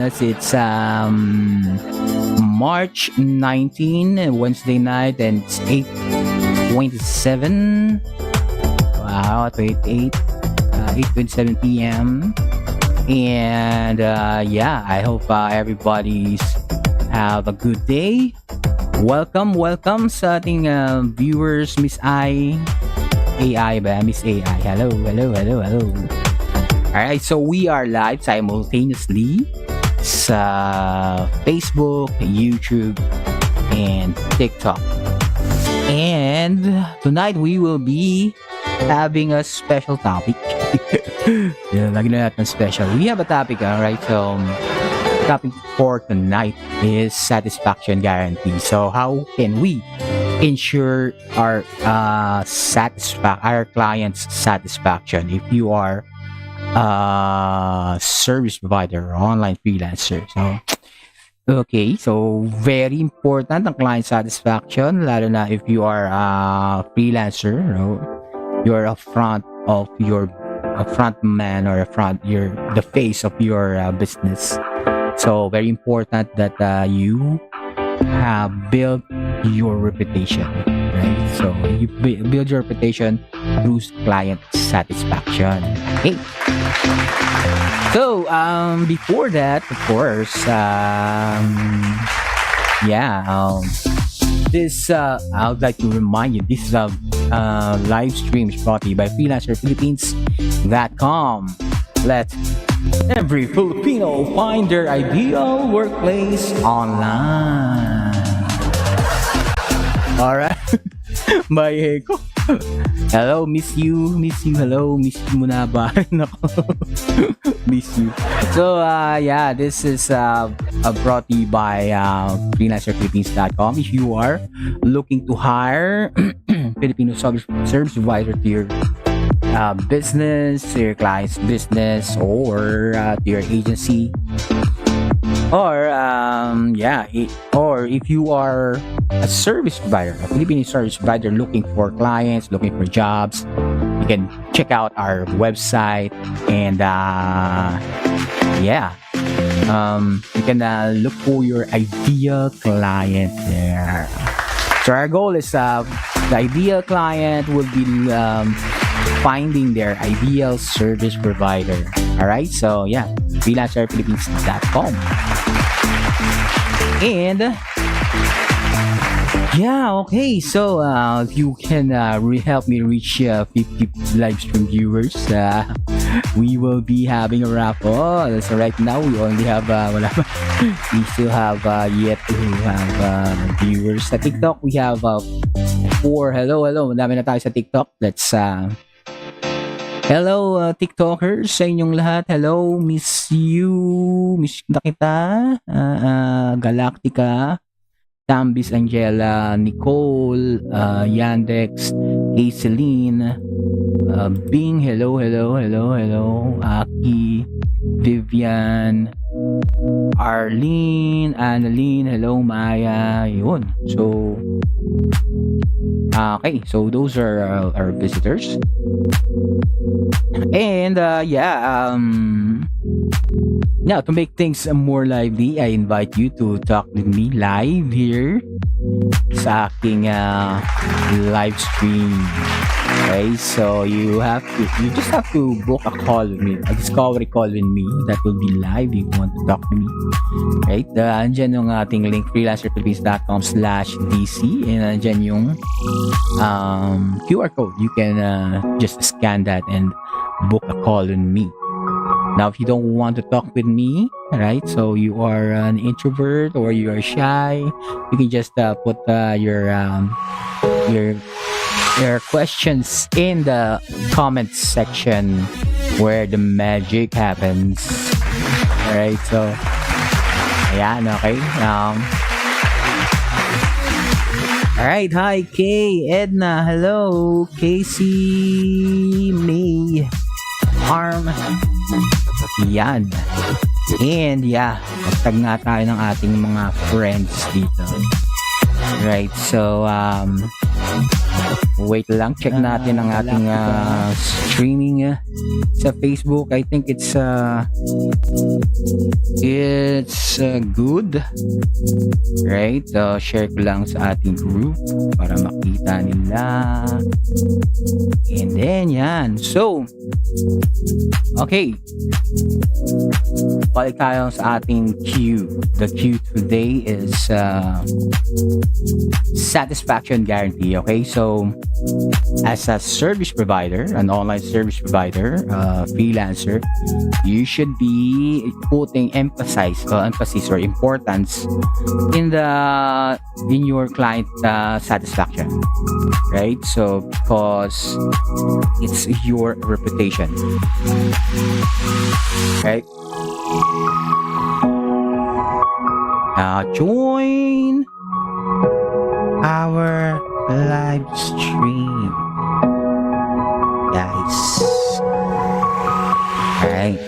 It's March 19, Wednesday night, and it's 8:27. Wow, 8:27 p.m. And yeah, I hope everybody's have a good day. Welcome sa ating viewers, Miss AI ba? Miss AI. Hello. Alright, so we are live simultaneously sa Facebook, YouTube, and TikTok. And tonight we will be having a special topic. Lagi na natin special. We have a topic, alright? So, topic for tonight is satisfaction guarantee. So, how can we ensure our our clients' satisfaction if you are service provider or online freelancer? So very important ang client satisfaction, lalo na if you are a freelancer, you're a front man or you're the face of your business. So very important that you have built your reputation, right? So you build your reputation through client satisfaction. Okay. So before that, of course, this I would like to remind you, this is a live stream brought to you by FreelancerPhilippines.com. Let every Filipino find their ideal workplace online. Alright. Bye, Eko. Hello, miss you. Hello, miss you muna ba? Nako. Miss you. So, this is brought to you by FreelancerPhilippines.com. If you are looking to hire Filipino service provider to your business, to your client's business, or to your agency, or if you are a service provider, a Filipino service provider looking for clients, looking for jobs, you can check out our website, and you can look for your ideal client there. So our goal is the ideal client will be finding their ideal service provider. Alright, so FreelancerPhilippines.com. And okay, so if you can help me reach 50 live stream viewers, we will be having a raffle. So right now we only have we still have yet to have viewers sa TikTok. We have 4. Hello, madami na tayo sa TikTok. Let's hello TikTokers sa inyong lahat. Hello, miss na kita. Galactica, Tambis, Angela, Nicole, Yandex, Hazeline, Bing, hello, Aki, Vivian, Arlene, Annalyn, hello, Maya, yun. So, okay, so those are our visitors. And now, to make things more lively, I invite you to talk with me live here sa aking live stream. Okay, so you just have to book a call with me, a discovery call with me. That will be live if you want to talk to me. Right, andyan yung ating link, freelancerphilippines.com/dc, and andyan yung QR code. You can just scan that and book a call with me. Now, if you don't want to talk with me, right, so you are an introvert or you are shy, you can just put your questions in the comments section where the magic happens. All right, so ayan, okay. All right, hi Kay, Edna, hello, Casey, May, Arm. Yan. And magtag nga tayo ng ating mga friends dito. Right, so Wait lang, check natin ang ating streaming sa Facebook. I think it's good, right? Share ko lang sa ating group para makita nila. And then yan. So, okay, balik tayo sa ating Q. The Q today is satisfaction guarantee. Okay, so as a service provider, an online service provider, freelancer, you should be putting emphasis or importance in your client satisfaction, right? So because it's your reputation, right? Join our live stream, guys. Alright.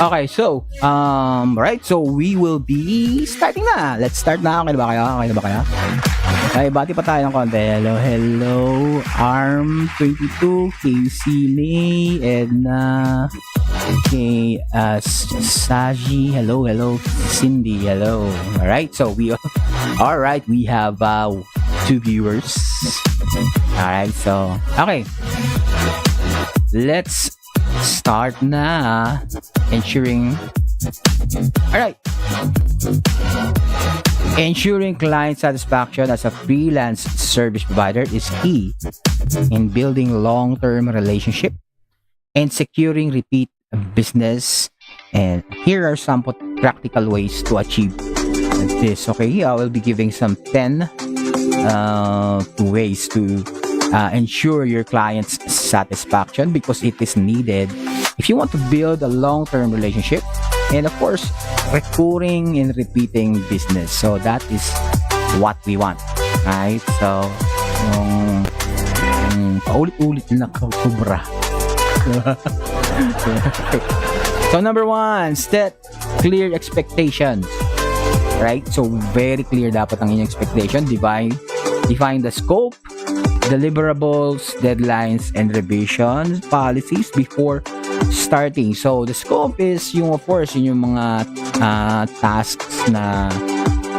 Okay, so right, so we will be starting na. Let's start na. Okay na ba kayo? Okay, bati pa tayo ng konti. Hello, ARM22, KC May, Edna, okay, Saji, hello, Cindy, hello. Alright, so we have 2 viewers. Alright, so okay, let's start na. Ensuring client satisfaction as a freelance service provider is key in building long-term relationship and securing repeat business. And here are some practical ways to achieve this. Okay, I will be giving some 10 ways to ensure your client's satisfaction, because it is needed if you want to build a long-term relationship and of course recurring and repeating business. So that is what we want, right? So yung paulit-ulit na kubra. So number 1, set clear expectations, right? So very clear dapat ang inyong expectation. Define the scope, deliverables, deadlines, and revision policies before starting. So the scope is yung, of course, yung mga tasks na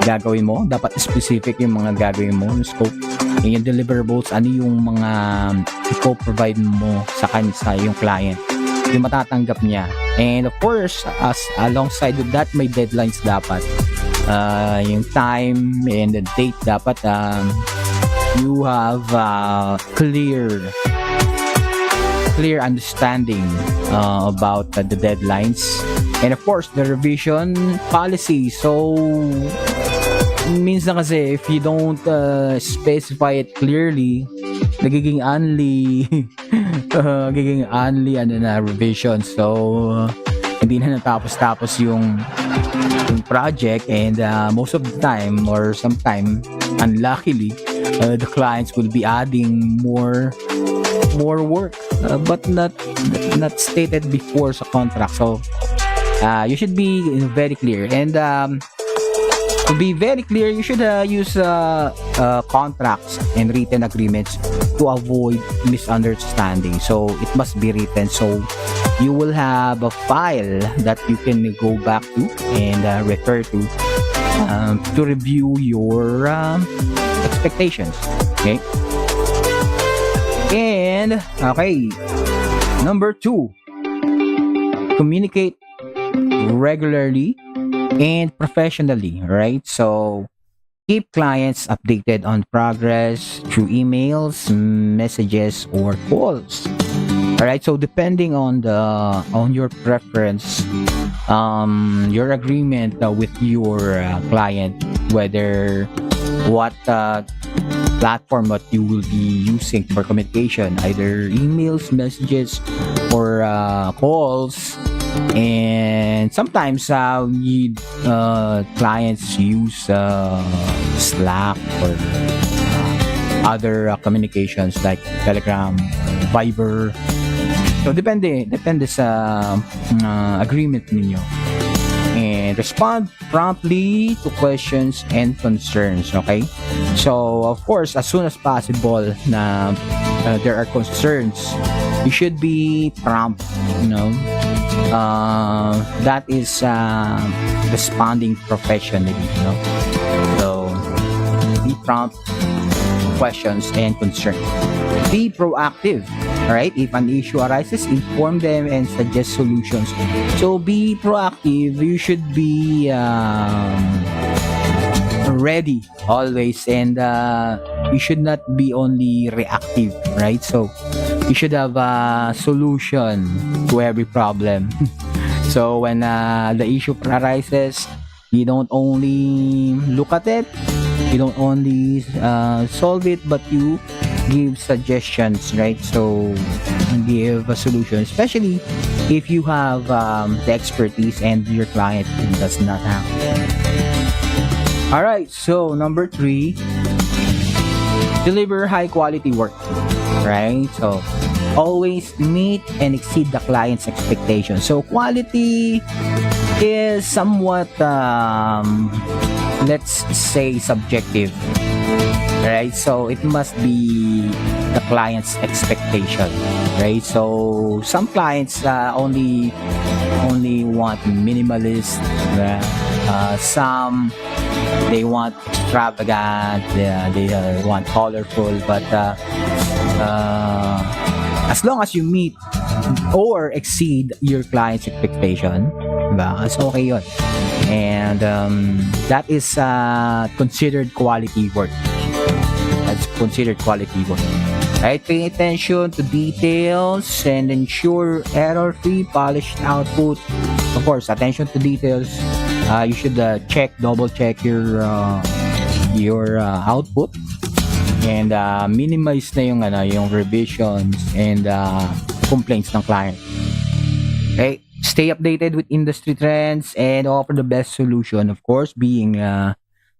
gagawin mo. Dapat specific yung mga gagawin mo, yung scope. Yung deliverables, ano yung mga i-provide mo sa yung client, yung matatanggap niya. And of course, as alongside with that, may deadlines dapat. Yung time and the date dapat you have clear understanding about the deadlines, and of course the revision policy. So minsan kasi if you don't specify it clearly, nagiging only revision. So hindi na natapos yung project, and most of the time or sometime unluckily the clients will be adding more work, but not stated before sa contract. So you should be very clear, and to be very clear, you should use contracts and written agreements to avoid misunderstanding. So it must be written, so you will have a file that you can go back to and refer to review your expectations. Okay. And okay, number 2, communicate regularly and professionally, right? So keep clients updated on progress through emails, messages, or calls. All right, so depending on your preference, your agreement with your client, whether what platform that you will be using for communication, either emails, messages, or calls. And sometimes clients use Slack or other communications like Telegram, Viber. So depende sa agreement ninyo. and respond promptly to questions and concerns. Okay, so of course, as soon as possible na there are concerns, you should be prompt. That is responding professionally. So be prompt to questions and concerns. Be proactive. Alright, if an issue arises, inform them and suggest solutions. So be proactive. You should be ready always, and you should not be only reactive, right? So you should have a solution to every problem. So when the issue arises, you don't only look at it, you don't only solve it, but you give suggestions, right? So give a solution, especially if you have the expertise and your client does not have. All right, so number 3, deliver high quality work, right? So always meet and exceed the client's expectations. So quality is somewhat let's say subjective, right? So it must be the client's expectation, right? So some clients only want minimalist, some they want extravagant, they want colorful, but as long as you meet or exceed your client's expectation, diba? It's okay yun. And that is considered quality work. That's considered quality work. Right? Pay attention to details and ensure error-free, polished output. Of course, attention to details. You should double check your output, and minimize na yung revisions and complaints ng client. Okay? Stay updated with industry trends and offer the best solution. Of course, being a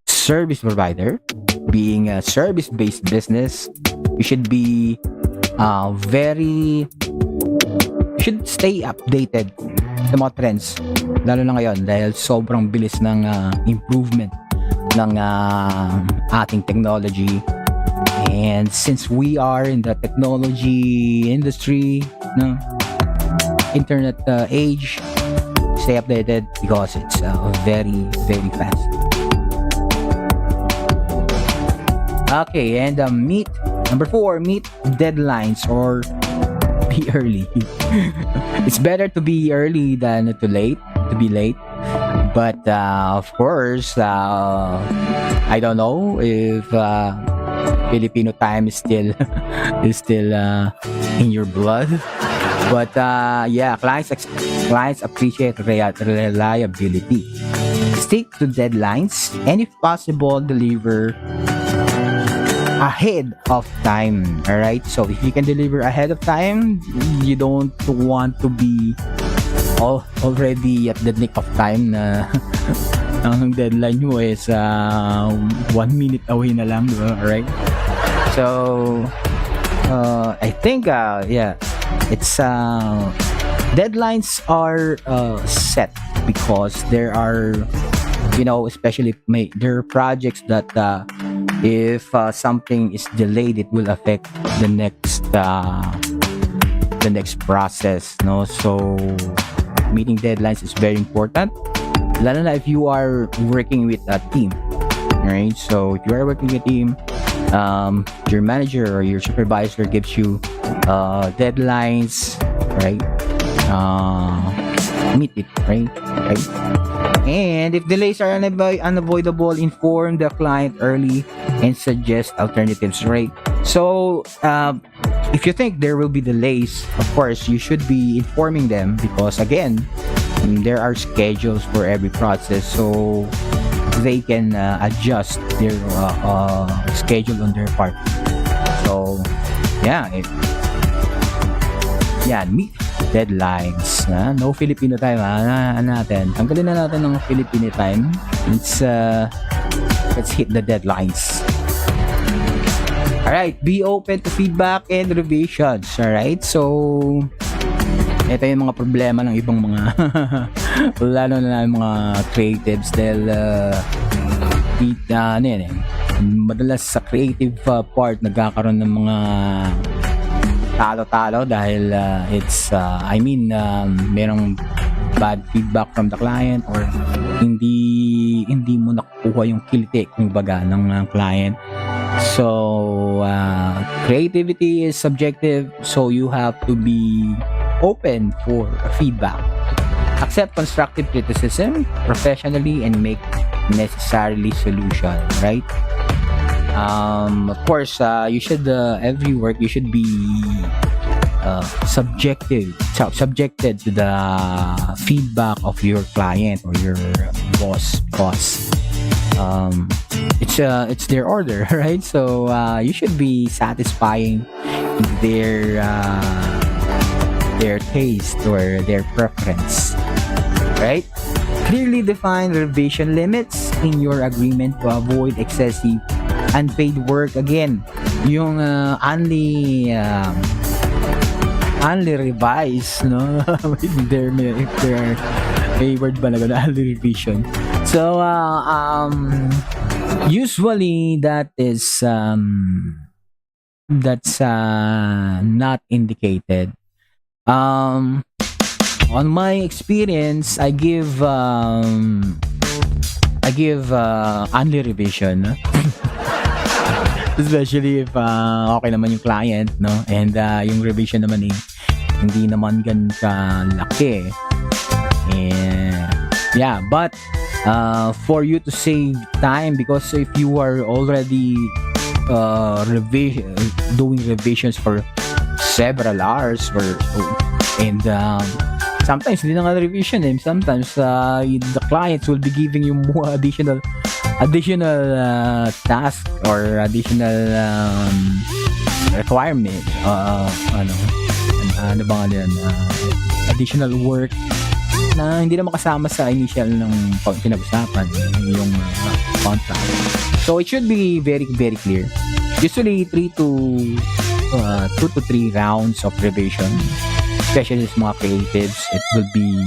service provider, being a service-based business, you should be you should stay updated sa mga trends, lalo na ngayon dahil sobrang bilis ng improvement ng ating technology. And since we are in the technology industry, internet age, stay updated because it's very, very fast. Okay, and number 4, meet deadlines or be early. It's better to be early than to be late. But of course, I don't know if Filipino time is still in your blood. But yeah, clients appreciate reliability. Stick to deadlines, and if possible, deliver ahead of time. All right, so if you can deliver ahead of time, you don't want to be already at the nick of time na ang deadline mo is 1 minute away na lang, diba? All right, so I think yeah, it's deadlines are set because there are, especially there are projects that if something is delayed, it will affect the next process, no? So meeting deadlines is very important, lalo na if you are working with a team, right? So if you are working with a team, your manager or your supervisor gives you deadlines, right? Meet it, right? And if delays are unavoidable, inform the client early and suggest alternatives, right? So if you think there will be delays, of course you should be informing them, because again, there are schedules for every process, so they can adjust their schedule on their part. So yeah, meet deadlines. No Filipino time natin. Tanggalin na natin ng Filipino time. Let's hit the deadlines. Alright, be open to feedback and revisions. Alright, so ito yung mga problema ng ibang mga lalo na yung mga creatives dahil ano yan madalas sa creative part nagkakaroon ng mga talo-talo dahil merong bad feedback from the client or hindi mo nakukuha yung kilite kumbaga ng client. So creativity is subjective, so you have to be open for feedback. Accept constructive criticism professionally and make necessarily solution, right? Of course, you should every work you should be subjected to the feedback of your client or your boss. It's their order, right? So you should be satisfying their taste or their preference, right? Clearly define revision limits in your agreement to avoid excessive unpaid work. Again, yung only revise, no? if there may word ba na gano'n, only revision. So usually that's not indicated. On my experience, I give only revision. Especially if okay naman yung client, no? And yung revision naman hindi naman gan kalaki. And yeah, but for you to save time, because if you are already doing revisions for several hours and sometimes hindi na nga revision sometimes the clients will be giving you more additional task or additional requirement additional work na hindi na makasama sa initial ng pinag-usapan yung contract. So it should be very very clear. Usually 2 to 3 rounds of revision, especially sa mga creatives. It will be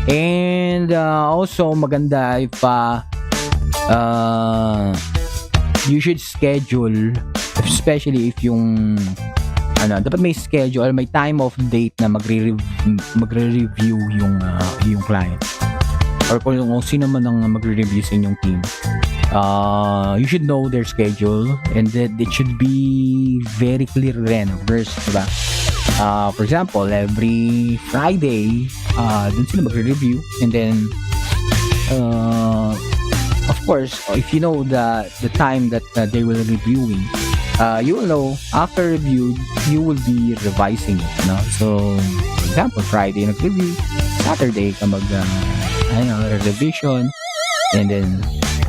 and also maganda if you should schedule, especially if yung dapat may schedule, may time of date na magre-review yung client or kung sino man ang magre-review sa inyong team. You should know their schedule and that it should be very clear rin, of course, diba? For example, every Friday dun sila magre-review, and then of course, if you know the time that they will be reviewing, you will know after review you will be revising it, no? So for example, Friday nag-review, Saturday ka revision and then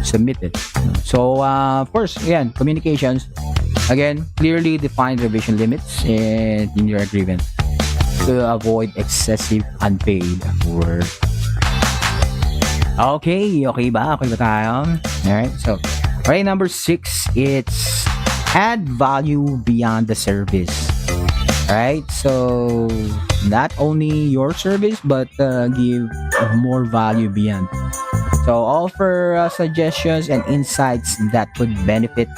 submit it. So of course, again, communications, again, clearly define revision limits in your agreement to avoid excessive unpaid work. Okay ba tayo? Alright, so number 6, it's add value beyond the service. Alright, so not only your service but give more value beyond. So offer suggestions and insights that could benefit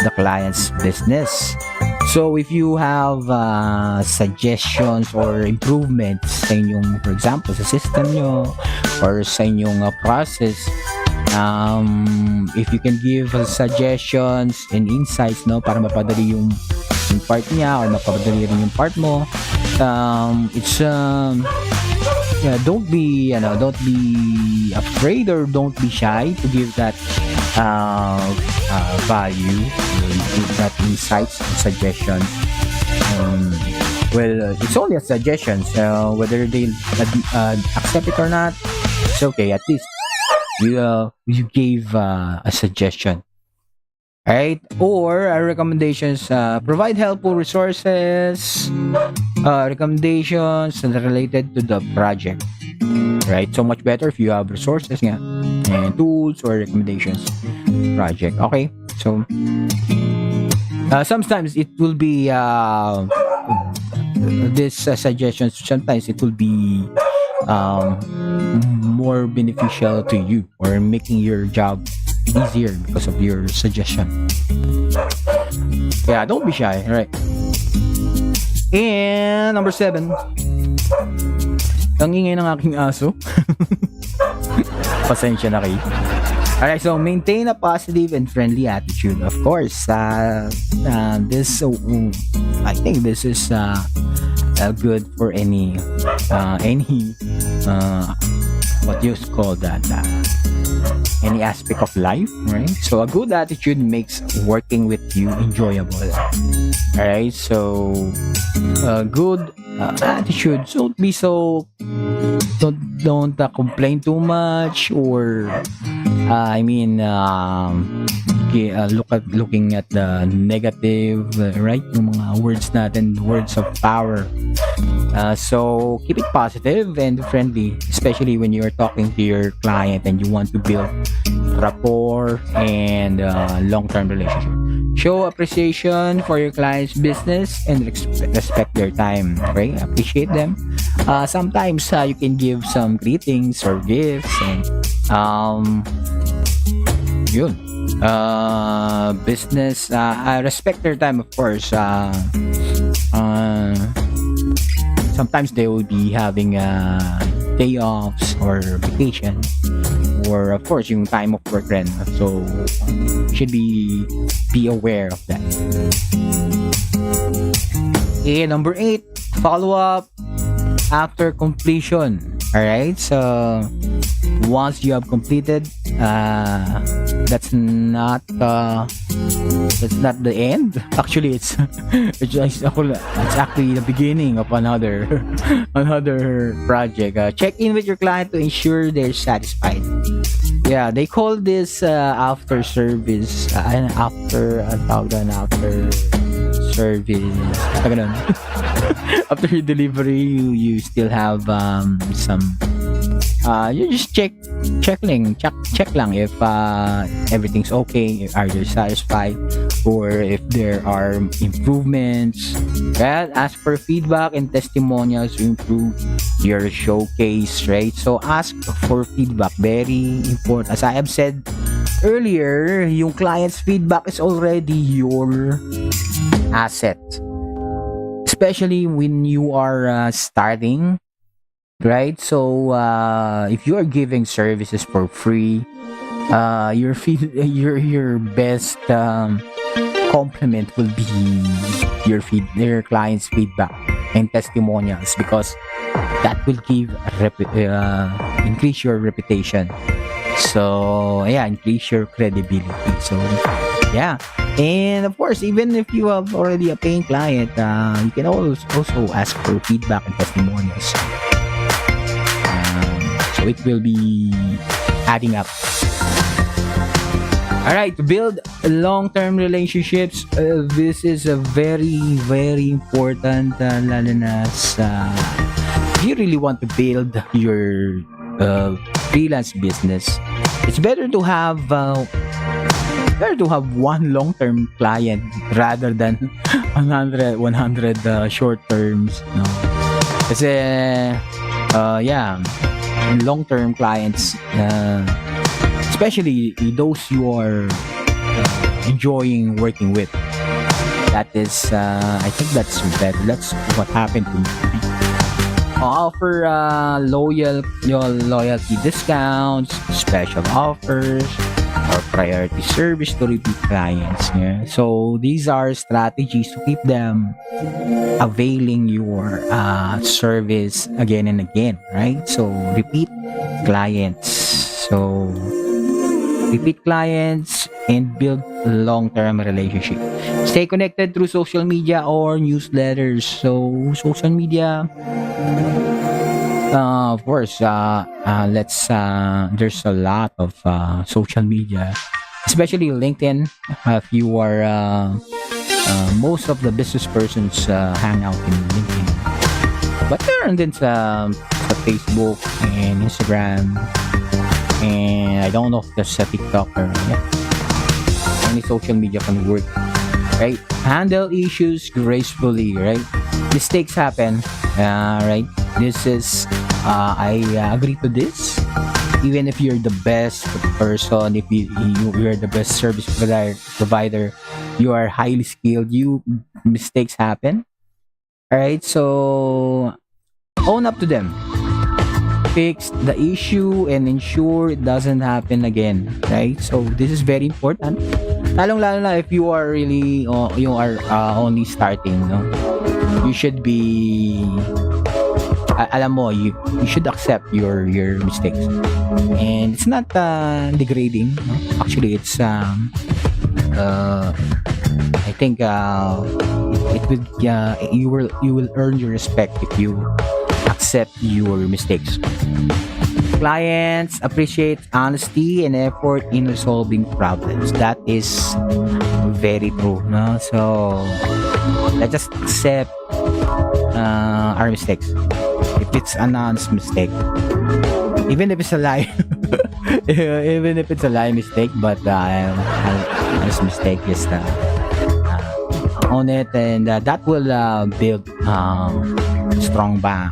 the client's business. So if you have suggestions or improvements sa inyong, for example, sa system nyo or sa inyong process, if you can give suggestions and insights, no, para mapadali yung part niya or mapadali rin yung part mo, it's don't be afraid or don't be shy to give that value, give that insights and suggestions. It's only a suggestion, so whether they accept it or not, it's okay. At least you gave a suggestion, right? Or recommendations, provide helpful resources, recommendations related to the project, right? So much better if you have resources nga, and tools or recommendations project. Okay, so sometimes it will be this suggestions, sometimes it will be um, more beneficial to you or making your job easier because of your suggestion. Yeah, don't be shy, right? And number 7, ang ingay ng aking aso. Pasensya na kayo. Alright, so maintain a positive and friendly attitude. Of course, this I think this is good for any what you call that any aspect of life, right? So a good attitude makes working with you enjoyable. Alright, so a good attitude, don't be so don't complain too much, or looking at the negative, right? Yung mga words natin, words of power. So keep it positive and friendly, especially when you're talking to your client and you want to build rapport and long-term relationship. Show appreciation for your client's business and respect their time, right? Appreciate them. Sometimes you can give some greetings or gifts, and yun. Business, I respect their time, of course. Sometimes they will be having day offs or vacation, or of course yung time of work rin, so should be aware of that. Okay, number 8, follow up after completion. All right, so once you have completed, that's not the end. Actually, it's actually the beginning of another project. Check in with your client to ensure they're satisfied. Yeah, they call this after service, after service. After your delivery, you still have some. You just check lang if everything's okay, are they satisfied, or if there are improvements. Right? Ask for feedback and testimonials to improve your showcase, right? So ask for feedback, very important. As I have said earlier, yung client's feedback is already your asset, especially when you are starting. Right, so if you are giving services for free, your best compliment will be your client's feedback and testimonials, because that will give increase your reputation. So yeah, increase your credibility. So yeah, and of course, even if you have already a paying client, you can also ask for feedback and testimonials. So it will be adding up. Alright, to build long-term relationships, this is a very, very important, lalo na sa if you really want to build your freelance business. It's better to have one long-term client rather than 100 short terms. No? Kasi yeah, long-term clients, especially those you are enjoying working with, that is I think that's better. That's what happened to me. Offer loyalty discounts, special offers, or priority service to repeat clients. Yeah? So these are strategies to keep them availing your service again and again, right? So repeat clients and build long-term relationship. Stay connected through social media or newsletters. So social media, of course, there's a lot of social media, especially LinkedIn. If you are most of the business persons hang out in LinkedIn, but there and then sa Facebook and Instagram, and I don't know if there's a TikTok or any social media can work, right? Handle issues gracefully, right? mistakes happen, right? This is I agree to this. Even if you're the best person, if you're the best service provider, you are highly skilled, you mistakes happen. All right, so own up to them, fix the issue, and ensure it doesn't happen again. Right, so this is very important. Lalong-lalo na if you are really you are only starting, no? You should be alam mo, you should accept your mistakes, and it's not degrading, no? Actually, it's I think it would you will earn your respect if you accept your mistakes. Clients appreciate honesty and effort in resolving problems. That is very true, no? So let's just accept our mistakes. If it's an honest mistake, even if it's a lie, even if it's a lie mistake, but honest mistake, just own it, and that will build strong bond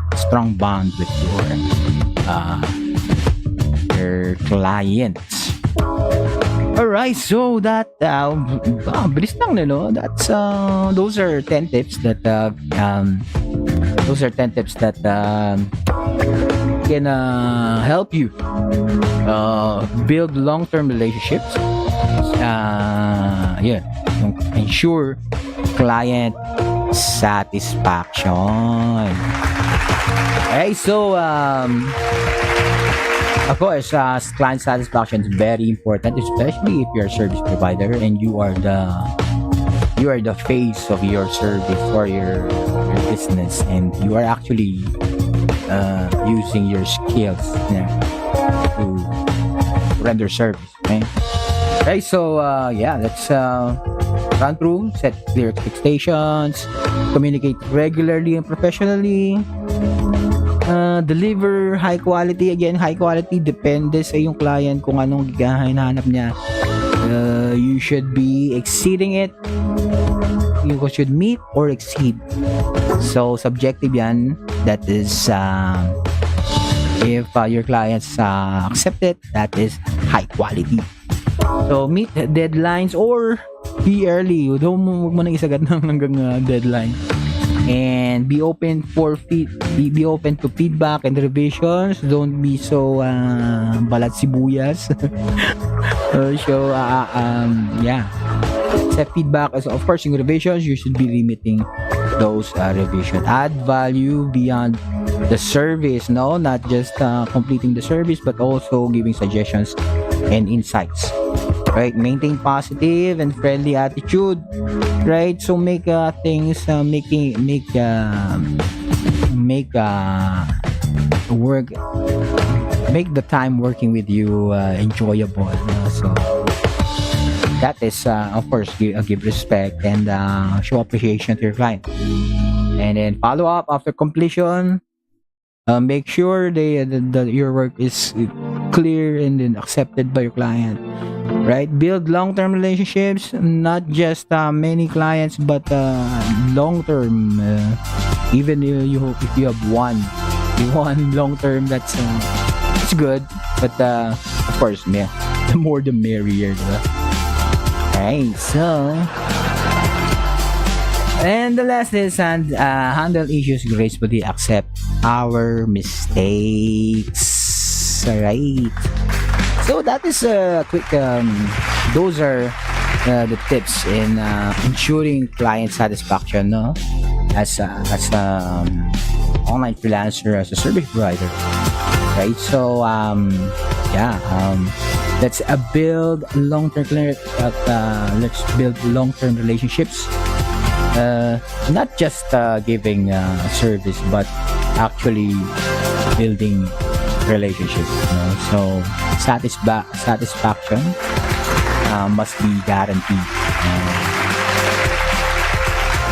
with your clients. Alright, so that bilis lang, no? That's those are 10 tips that can help you build long-term relationships. Ensure client satisfaction. Okay, so of course, client satisfaction is very important, especially if you're a service provider and you are the face of your service or your business, and you are actually using your skills to render service. Okay, so let's run through, set clear expectations, communicate regularly and professionally, deliver high quality. Again, high quality depende sa yung client kung anong hinahanap niya. You should be exceeding it. You should meet or exceed. So subjective yan. That is if your clients accept it, that is high quality. So meet deadlines or be early. Huwag mo nang isagad hanggang deadline. And be open to feedback and revisions. Don't be so balat sibuyas. Set feedback. So of course, in revisions, you should be limiting those revisions. Add value beyond the service, no? Not just completing the service, but also giving suggestions and insights. Right? Maintain positive and friendly attitude. Right? So make things make the time working with you enjoyable. So that is of course give respect and show appreciation to your client. And then follow up after completion. Make sure your work is clear and then accepted by your client. Right? Build long-term relationships, not just many clients, but long-term. Even if you have one long-term, that's it's good. But of course, the more the merrier. Right? So, and the last is handle issues gracefully. Accept our mistakes. Right? So that is a quick. Those are the tips in ensuring client satisfaction, no? As online freelancer, as a service provider, right? So let's build long-term. Let's build long-term relationships. Not just giving service, but actually building relationships. So satisfaction must be guaranteed.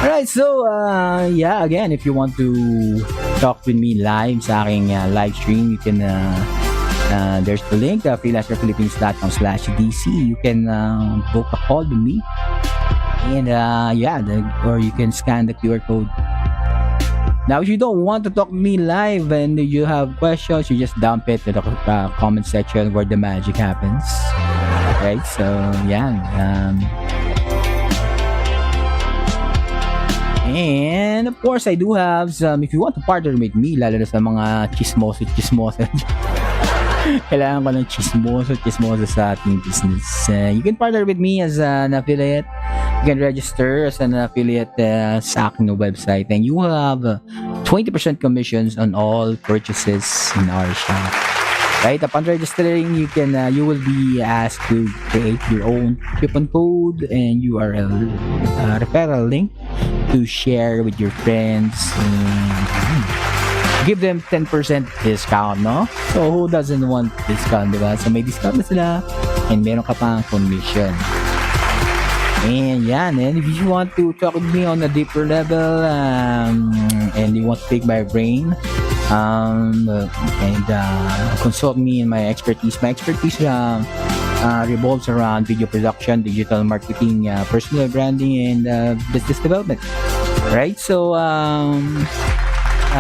Alright, so again, if you want to talk with me live sa aking live stream, you can there's the link, freelancerphilippines.com/dc. You can book a call with me, and or you can scan the QR code Now, if you don't want to talk to me live and you have questions, you just dump it in the comment section where the magic happens. Right? So, yeah. And of course, I do have some, if you want to partner with me, lalo na sa mga chismoso kailangan ko ng chismoso sa ating business. You can partner with me as an affiliate. You can register as an affiliate sa aking website, and you have 20% commissions on all purchases in our shop. Right? Upon registering, you will be asked to create your own coupon code and URL referral link to share with your friends and give them 10% discount, no? So who doesn't want discount, diba? So may discount na sila and meron ka pang commission. And yan, and if you want to talk with me on a deeper level and you want to take my brain and consult me in my expertise revolves around video production, digital marketing, personal branding, and business development. Right? So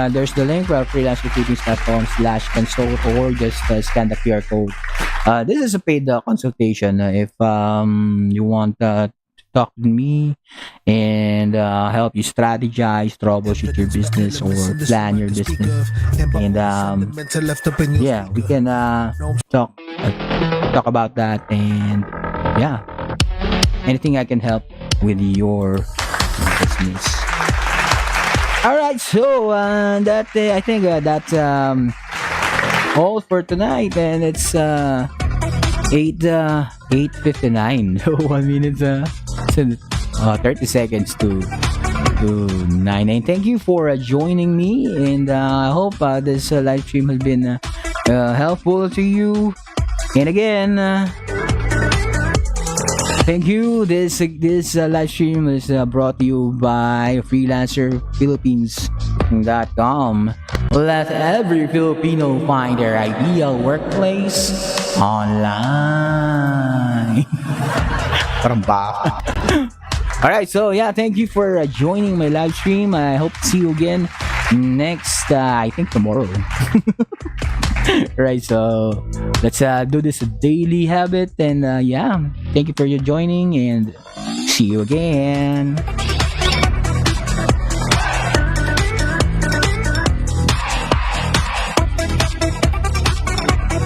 there's the link for freelancertapings.com/consult, or just scan the QR code. This is a paid consultation. If you want to talk to me and help you strategize, troubleshoot your business, or plan your business, and yeah, we can talk about that, and yeah, anything I can help with your business. All right, so I think that's all for tonight, and it's 8:59. 1 minute 30 seconds to 9. And thank you for joining me, and I hope this live stream has been helpful to you. And again, thank you. This live stream is brought to you by FreelancerPhilippines.com. Let every Filipino find their ideal workplace online. Parang baka. Alright, so yeah, thank you for joining my live stream. I hope to see you again next, I think tomorrow. Right, so let's do this a daily habit, and yeah, thank you for your joining, and see you again.